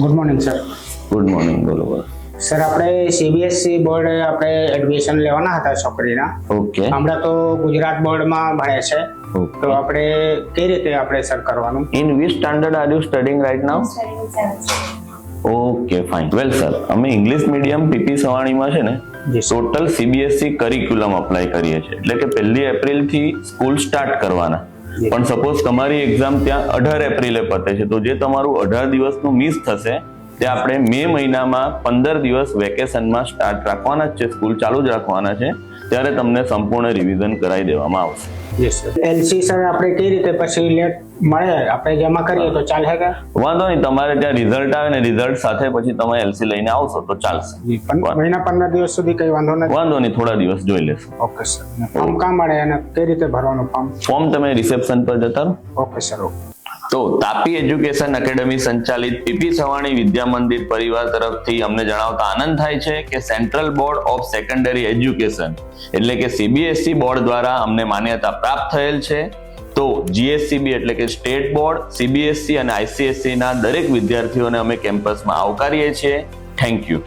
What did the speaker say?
Good morning sir. Good morning. બોલો. Sir, આપણે CBSE board આપણે એડમિશન લેવાના હતા છોકરીના. ઓકે. હમણાં તો ગુજરાત બોર્ડમાં ભણે છે, Okay. તો આપણે કઈ રીતે આપણે સર કરવાનું? In which standard are you studying right now? Studying 7th. Okay, fine. Well sir, અમે ઇંગ્લિશ મીડિયમ પીપી સવાણીમાં છે ને જી sir. Total CBSE curriculum apply કરીએ છીએ, એટલે કે 1 એપ્રિલ થી સ્કૂલ સ્ટાર્ટ કરવાના. જી. પણ સપોઝ તમારી એક્ઝામ ત્યાં 18 એપ્રિલે પતે છે, તો જે તમારું 18 દિવસનું મિસ થશે તે આપણે મે મહિનામાં 15 દિવસ વેકેશનમાં સ્ટાર્ટ રાખવાના જ છે, સ્કૂલ ચાલુ જ રાખવાના છે, ત્યારે તમને સંપૂર્ણ રિવિઝન કરાવી દેવામાં આવશે. જી સર. એલસી સર આપણે કઈ રીતે પછી લેટ મળે આપણે જમા કરીએ તો ચાલે કે? વાંધો નહીં, તમારે ત્યાં રિઝલ્ટ આવે ને રિઝલ્ટ સાથે પછી તમે એલસી લઈને આવશો તો ચાલશે. મહિના 15 દિવસ સુધી કઈ વાંધો નથી? વાંધો નહીં, થોડા દિવસ જોઈ લેશું. Okay sir. ફોર્મ કાં મળે અને કઈ રીતે ભરવાનું ફોર્મ? ફોર્મ તમે રિસેપ્શન પર જતા રહો. Okay sir. ઓકે. તો તાપી એજ્યુકેશન એકેડમી સંચાલિત પીપી સવાણી વિદ્યા મંદિર પરિવાર તરફથી અમને જણાવતા આનંદ થાય છે કે central board of secondary education એટલે કે સીબીએસઈ બોર્ડ દ્વારા અમને માન્યતા પ્રાપ્ત થયેલ છે. તો જીએસસીબી એટલે કે સ્ટેટ બોર્ડ, સીબીએસઈ અને આઈસીએસઈ ના દરેક વિદ્યાર્થીઓને અમે કેમ્પસમાં આવકારીએ છીએ. Thank you.